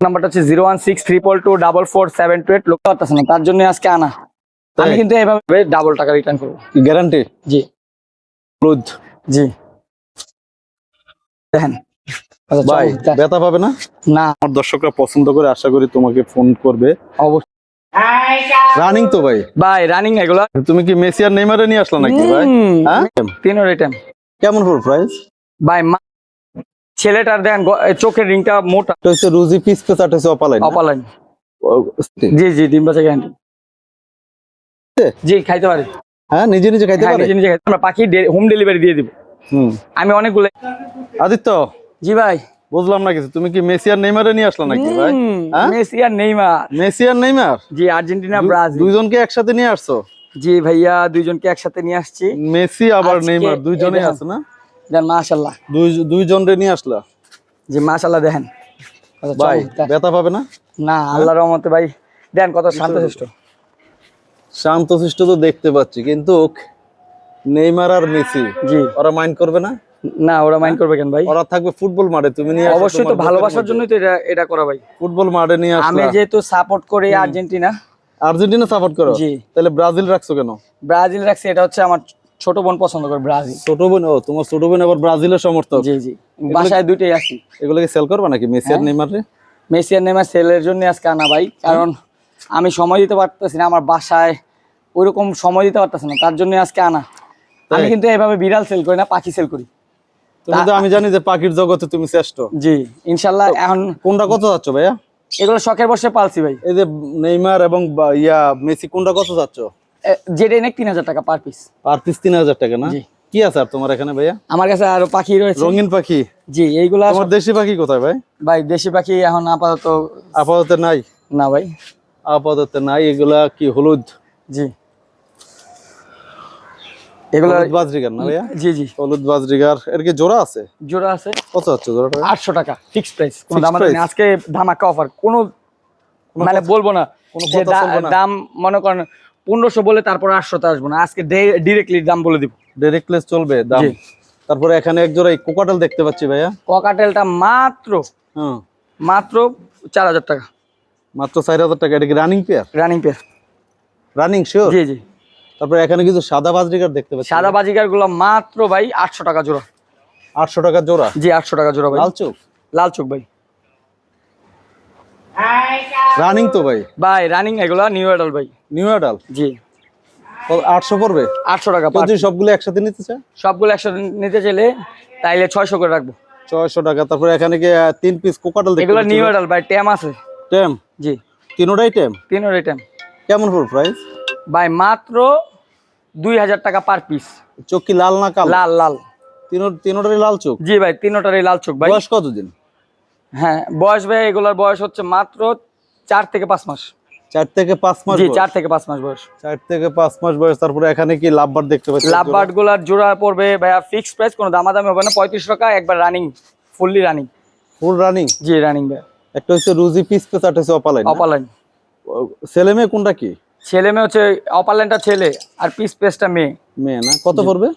নাম্বারটা হচ্ছে 01632244728 লোক পারতেছে না, তার জন্য আজকে আনা। আমি কিন্তু এইভাবে ডাবল টাকা রিটার্ন করবো, গ্যারান্টি। জি হলুদ। জি দেখেন ভাই ব্যথা পাবে না? না, আমার দর্শকরা পছন্দ করে, আশা করি তোমাকে ফোন করবে। অবশ্যই রানিং তো ভাই? ভাই রানিং এগুলা। তুমি কি মেসি আর নেইমারে নিয়ে আসলা নাকি ভাই? হ্যাঁ, তিনোর রিটার্ন। কেমন পড়বে প্রাইস ভাই ছেলেটার দেখেন চোখের রিংটা মোটা, এটা হচ্ছে রুজি পিস পেস, আর হচ্ছে অপালাইন। অপালাইন। জি জি, ডিম বাচ্চা গ্যারান্টি। জি খাইতে পারি। হ্যাঁ, নিজে নিজে খাইতে পারে। নিজে নিজে খাইতে। আমরা পাখি হোম ডেলিভারি দিয়ে দিব। আমি অনেকগুলো। আদিত্য, জি ভাই বুঝলাম না কিছু, তুমি কি মেসি আর নেইমারে নিয়ে আসলা নাকি ভাই? মেসি আর নেইমার। মেসি আর নেইমার? জি, আর্জেন্টিনা ব্রাজিল দুইজনকে একসাথে নিয়ে আসছো? জি ভাইয়া, দুইজনকে একসাথে নিয়ে আসছি। মেসি আবার নেইমার দুইজনেই আছে না? দেন মাশাআল্লাহ, দুইজনরে নিয়ে আসলা। জি মাশাআল্লাহ। দেখেন ভাই ব্যথা পাবে না? না, আল্লাহর রহমতে ভাই। দেন কত শান্তশিষ্ট। শান্তশিষ্ট তো দেখতে পাচ্ছি, কিন্তু নেইমার আর মেসি জি, ওরা মাইন্ড করবে না? না ওরা মাইন্ড করবে কেন ভাই? ওরা থাকবে ফুটবল মাঠে, তুমি নিয়ে আসো। অবশ্যই তো ভালোবাসার জন্যই তো এটা করা ভাই। ফুটবল মাঠে নিয়ে আসলা। আমি যেহেতু সাপোর্ট করি আর্জেন্টিনা। আর্জেন্টিনা সাপোর্ট করো? জি। তাহলে ব্রাজিল রাখছো কেন? ব্রাজিল রাখছি, এটা হচ্ছে আমার ছোট বোন পছন্দ করে ব্রাজিল। ছোট বোন? ও, তোমার ছোট বোন আবার ব্রাজিলের সমর্থক? জি জি, বাসায় দুইটাই আছি। এগুলো কি সেল করবা নাকি মেসি আর নেইমার রে? মেসি আর নেইমার সেলের জন্য আজকে আনা ভাই, কারণ আমি সময় দিতে পারতেছি না, আমার বাসায় ওইরকম সময় দিতে পারতেছি না, তার জন্য আজকে আনা। আমি কিন্তু এভাবে বিড়াল সেল করি না, পাখি সেল করি। তুমি তো, আমি জানি যে পাখির জগতে তুমি শ্রেষ্ঠ। জি ইনশাল্লাহ। এখন কোনটা কত যাচ্ছ ভাইয়া? এগুলো শখের বসে পালছি ভাই। এই যে নেইমার এবং মেসি, কোনটা কত যাচ্ছ? যেটা নেক 3000 টাকা পার পিস। পার পিস 3000 টাকা না? জি। কি আছে আর তোমার এখানে ভাইয়া? আমার কাছে আরো পাখি রয়েছে, রঙিন পাখি। জি এইগুলা। তোমার দেশি পাখি কোথায় ভাই? ভাই দেশি পাখি এখন আপাতত নাই। না ভাই, আপাতত নাই। এগুলা কি হলুদ? জি এগুলা বাজরিগার না ভাইয়া? জি জি, হলুদ বাজরিগার। এর কি জোড়া আছে? জোড়া আছে। কত যাচ্ছে জোড়াটা? 800 টাকা ফিক্স প্রাইস, কোনো Fixed দাম price? নেই আজকে, ধামাকা অফার। কোনো মানে বলবো না যে দাম, মনে করেন 1500 বলে তারপর 800 তে আসবো না, আজকে ডিরেক্টলি দাম বলে দিব। ডাইরেক্টলেস চলবে দাম? জি। তারপরে এখানে এক জোড়া কোকাটেল দেখতে পাচ্ছি ভাইয়া। ককাটেলটা মাত্র হ্যাঁ, মাত্র 4000 টাকা। মাত্র 4000 টাকা। এটা কি running pair? Running pair. Running sure? জি জি। তারপরে এখানে কিছু সাদা বাজরিগার দেখতে পাচ্ছি। সাদা বাজিকার গুলো মাত্র ভাই 800 টাকা জোড়া। 800 টাকা জোড়া? জি 800 টাকা জোড়া ভাই। লাল চোখ? লাল চোখ ভাই। রানিং তো ভাই? ভাই রানিং এগুলা নিউ অ্যাডাল ভাই। New adult? জি। 800 পড়বে? 800 টাকা। যদি সবগুলো একসাথে নিতে চায়? সবগুলো একসাথে নিতে চাইলে তাইলে 600 করে রাখবো। 600 টাকা। তারপরে এখানে কি 3 পিস কোকাটেল দেখতে এগুলো পাচ্ছি? নিউ অ্যাডাল ভাই, টেম আছে। টেম? জি তিনোটাই টেম? তিনোর টেম। কেমন পড়বে প্রাইস? ভাই মাত্র 2000 টাকা পার পিস। চোখ কি লাল না কালো? লাল লাল। তিনোটারই লাল চোখ? জি ভাই, তিনোটারই লাল চোখ ভাই। বয়স কতদিন? হ্যাঁ বয়স ভাই, এগুলোর বয়স হচ্ছে মাত্র 4 থেকে 5 মাস। 4 থেকে 5 মাস? জি 4 থেকে 5 মাস বয়স। 4 থেকে 5 মাস বয়স। তারপরে এখানে কি লাভবার্ড দেখতে পাচ্ছি? লাভবার্ড গুলার জোড়া পড়বে ভাইয়া ফিক্স প্রাইস, কোনো দামাদামি হবে না, 35 টাকা একবার running, fully running. Full running? জি রানিং ভাই। একটা হচ্ছে রুজি পিস পেস, আর হচ্ছে অপালাইন। অপালাইন। ছেলে মেয়ে কোনটা কি? ছেলে মেয়ে হচ্ছে অপালাইনটা ছেলে আর পিস পেসটা মেয়ে। মেয়ে না? কত পড়বে?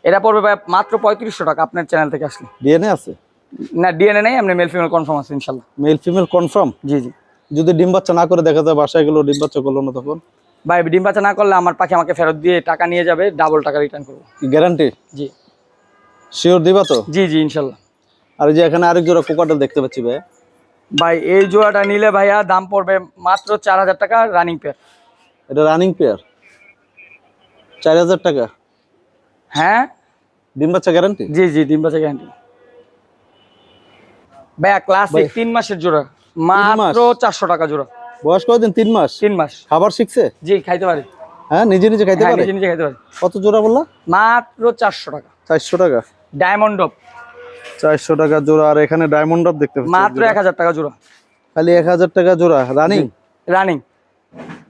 এটা পড়বে ভাই মাত্র 3500 টাকা আপনার চ্যানেল থেকে আসলে। ডিএনএ আছে? না ডিএনএ নেই, আপনি মেল ফিমেল কনফার্ম আছে ইনশাআল্লাহ। Male female confirm? জি জি। যদি ডিম বাচ্চা না করে দেখা যায় বাসায় গেলো ডিম বাচ্চা করলো না, তখন? ভাই ডিম বাচ্চা না করলে আমার পাখি আমাকে ফেরত দিয়ে টাকা নিয়ে যাবে, ডাবল টাকা রিটার্ন করবো। গ্যারান্টি? জি শিওর দিবা তো? জি জি ইনশাআল্লাহ। আর এই যে এখানে আরেক জোড়া কোকাটেল দেখতে পাচ্ছি ভাই। ভাই এই জোড়াটা নিলে ভাইয়া দাম পড়বে মাত্র 4000 টাকা রানিং পেয়ার। এটা রানিং পেয়ার? 4000 টাকা? হ্যাঁ। ডিম বাচ্চা গ্যারান্টি? জি জি, ডিম বাচ্চা গ্যারান্টি ভাইয়া। ক্লাসিক 3 মাসের জোড়া, মাত্র 400 টাকা জোড়া। বয়স কতদিন? 3 মাস? 3 মাস। খাবার শিখছে? জি খাইতে পারি। হ্যাঁ, নিজে নিজে খাইতে হ্যাঁ পারে? নিজে নিজে খাইতে পারি। কত জোড়া বললা? মাত্র 400 টাকা। 400 টাকা? ডায়মন্ড ডপ 400 টাকা জোড়া। আর এখানে ডায়মন্ড ডব দেখতে পাচ্ছি মাত্র 1000 টাকা জোড়া। খালি 1000 টাকা জোড়া? রানিং? রানিং।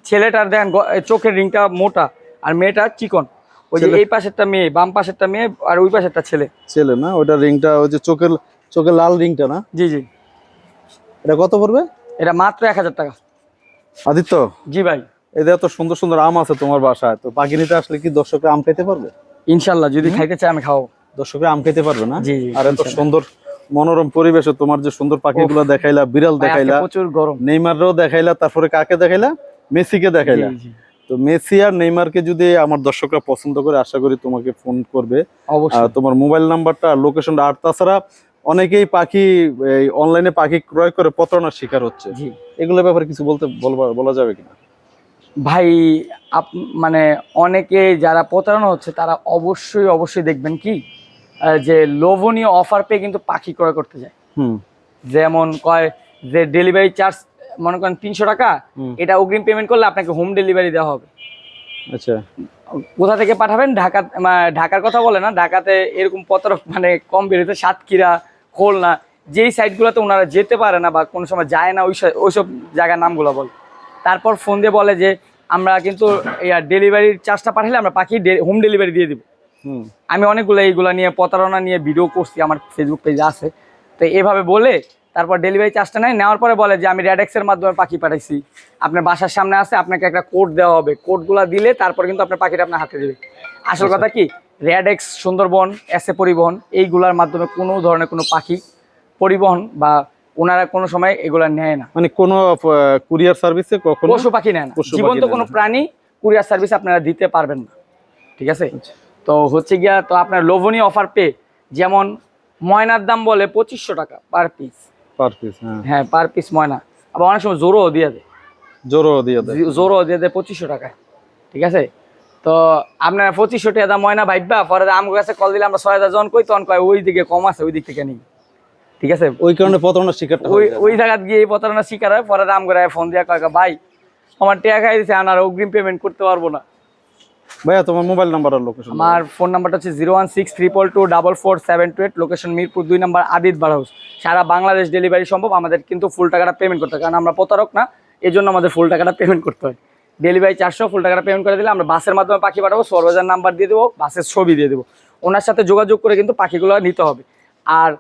ছেলেটার দেখেন চোখের রিংটা মোটা আর মেয়েটা চিকন। ওই যে এই পাশেরটা মেয়ে, বাম পাশেরটা মেয়ে, আর ওই পাশেরটা ছেলে। ছেলে না? ওইটা রিংটা, ওই যে চোখের লাল রিংটা না? জি জি। এটা কত পড়বে? এটা মাত্র 1000 টাকা। আদিত্য, জি ভাই। এদের এত সুন্দর সুন্দর আম আছে তোমার বাসায়, তো পাখি নিতে আসলে কি দর্শকরা আম খেতে পারবে? ইনশাল্লাহ, যদি খাইতে চাই আমি খাওয়াবো। দর্শকরা আম খেতে পারবে না? জি জি, আর এত সুন্দর মনোরম পরিবেশে তোমার যে সুন্দর পাখিগুলো দেখাইলা, বিড়াল ভাই, আজকে দেখাইলা, প্রচুর গরম। নেইমাররাও দেখাইলা, তারপরে কাকে দেখাইলা? মেসিকে দেখাইলা। জি, জি। তো মেসি আর নেইমারকে যদি আমার দর্শকরা পছন্দ করে, আশা করি তোমাকে ফোন করবে। আর অবশ্যই। তোমার মোবাইল নাম্বারটা, লোকেশনটা, আর তাছাড়া অনেকেই পাখি অনলাইনে পাখি ক্রয় করে প্রতারণার শিকার হচ্ছে, জি এগুলোর ব্যাপারে কিছু বলা যাবে কিনা? ভাই, মানে অনেকে যারা প্রতারণা হচ্ছে তারা অবশ্যই অবশ্যই দেখবেন কি যে লোভনীয় অফার পেয়ে কিন্তু পাখি ক্রয় করতে যায়। হুম। যেমন কয় যে ডেলিভারি চার্জ মনে করেন 300 টাকা, এটা অগ্রিম পেমেন্ট করলে আপনাকে হোম ডেলিভারি দেওয়া হবে। আচ্ছা। কোথা থেকে পাঠাবেন? ঢাকার কথা বলে না, ঢাকাতে এরকম মানে কম বেরোতে সাতক্ষীরা, খুলনা, যেই সাইটগুলোতে ওনারা যেতে পারে না বা কোনো সময় যায় না ওইসব জায়গার নামগুলো বলে। তারপর ফোন দিয়ে বলে যে আমরা কিন্তু ডেলিভারির চার্জটা পাঠালে আমরা পাখি হোম ডেলিভারি দিয়ে দিব। আমি অনেকগুলো এইগুলা নিয়ে প্রতারণা নিয়ে ভিডিও করছি, আমার ফেসবুক পেজে আছে। তো এভাবে বলে তারপর ডেলিভারি চার্জটা নেওয়ার পরে বলে যে আমি রেডেক্সের মাধ্যমে পাখি পাঠাইছি, আপনার বাসার সামনে আছে, আপনাকে একটা কোড দেওয়া হবে, কোডগুলো দিলে তারপর কিন্তু আপনার পাখিটা আপনার হাতে দেবে। আসল কথা কি, রেডেক্স, সুন্দরবন, এসএ পরিবহন, এইগুলার মাধ্যমে কোনো ধরনের কোনো পাখি পরিবহন বা ওনারা কোনো সময় এগুলা নেয় না। মানে কোনো কুরিয়ার সার্ভিসে কখনো পশু পাখি নেয় না, জীবন্ত কোনো প্রাণী কুরিয়ার সার্ভিস আপনারা দিতে পারবেন না। ঠিক আছে? তো হচ্ছে গিয়া, তো আপনার লোভনীয় অফার পেয়ে, যেমন ময়নার দাম বলে 2500 টাকা পার পিস। হ্যাঁ, পার পিস ময়না। আবার অনেক সময় জোরও দিয়ে দেয়, জোরও দিয়ে দেয় 2500 টাকায়। ঠিক আছে? তো আপনার 2500 টাকা দাম ময়না ভাইবা, পরে আমার কাছে কল দিলে আমরা 6000 জন কই, তখন কয় ওই দিকে কম আছে, ওই দিক থেকে নিই। ঠিক আছে? ওই কারণে প্রতারণার শিকারটা ওই জায়গায় গিয়ে প্রতারণার শিকার হয়। পরে দাম করে ফোন দিয়ে কয় ভাই আমার টাকা খাই দিচ্ছে, আর অগ্রিম পেমেন্ট করতে পারবো না। ভাইয়া তোমার মোবাইল নাম্বার আর লোকেশন? আমার ফোন নাম্বারটা হচ্ছে 01632244728, লোকেশন মিরপুর 2 নম্বর আদিত বার হাউস। সারা বাংলাদেশ ডেলিভারি সম্ভব। আমাদের কিন্তু ফুল টাকাটা পেমেন্ট করতে হয়, কারণ আমরা প্রতারক না, এই জন্য আমাদের ফুল টাকাটা পেমেন্ট করতে হয়। ডেলিভারি 400, ফুল টাকাটা পেমেন্ট করে দিলে আমরা বাসের মাধ্যমে পাখি পাঠাবো, সুপারভাইজার নাম্বার দিয়ে দেবো, বাসের ছবি দিয়ে দেবো। ওনার সাথে যোগাযোগ করে কিন্তু পাখিগুলো নিতে হবে। আর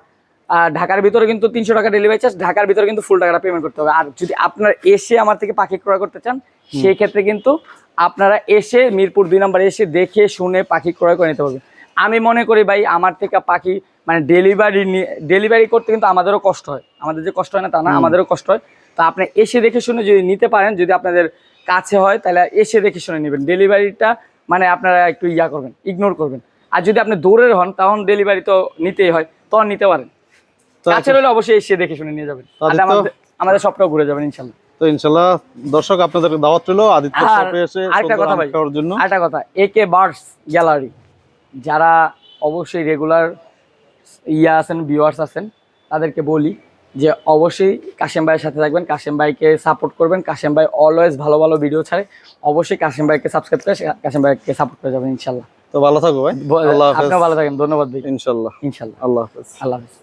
ঢাকার ভিতরে কিন্তু 300 টাকা ডেলিভারি চার্জ, ঢাকার ভিতরে কিন্তু ফুল টাকাটা পেমেন্ট করতে হবে। আর যদি আপনারা এসে আমার থেকে পাখি ক্রয় করতে চান, সেই ক্ষেত্রে কিন্তু আপনারা এসে মিরপুর 2 নম্বরে এসে দেখে শুনে পাখি ক্রয় করে নিতে পারবেন। আমি মনে করি ভাই, আমার থেকে পাখি মানে ডেলিভারি করতে কিন্তু আমাদেরও কষ্ট হয়, আমাদের যে কষ্ট হয় না তা না, আমাদেরও কষ্ট হয়। তা আপনি এসে দেখে শুনে যদি নিতে পারেন, যদি আপনাদের কাছে হয়, তাহলে এসে দেখে শুনে নেবেন। ডেলিভারিটা মানে আপনারা একটু করবেন, ইগনোর করবেন। আর যদি আপনি দূরের হন, তখন ডেলিভারি তো নিতেই হয়, তখন নিতে পারেন। কাছের হলে অবশ্যই এসে দেখে শুনে নিয়ে যাবেন, আমাদের সবটাও ঘুরে যাবেন ইনশাল্লাহ। তো ইনশাআল্লাহ দর্শক, আপনাদের দাওয়াত রইল আদিত্য শপে এসে আরেকটা কথা ভাই, আরেকটা কথা, একে বার্ডস গ্যালারি যারা অবশ্যই রেগুলার আছেন, ভিউয়ার্স আছেন, তাদেরকে বলি যে অবশ্যই কাশেম ভাইয়ের সাথে থাকবেন, কাশেম ভাইকে সাপোর্ট করবেন। কাশেম ভাই অলওয়েজ ভালো ভালো ভিডিও ছাড়ে, অবশ্যই কাশেম ভাইকে সাবস্ক্রাইব করে কাশেম ভাইকে সাপোর্ট করে যাবেন ইনশাল্লাহ। তো ভালো থাকো ভাই, আপনিও ভালো থাকেন, ধন্যবাদ ভাই। ইনশাল্লাহ। ইনশাল্লাহ, আল্লাহ হাফেজ। আল্লাহ হাফেজ।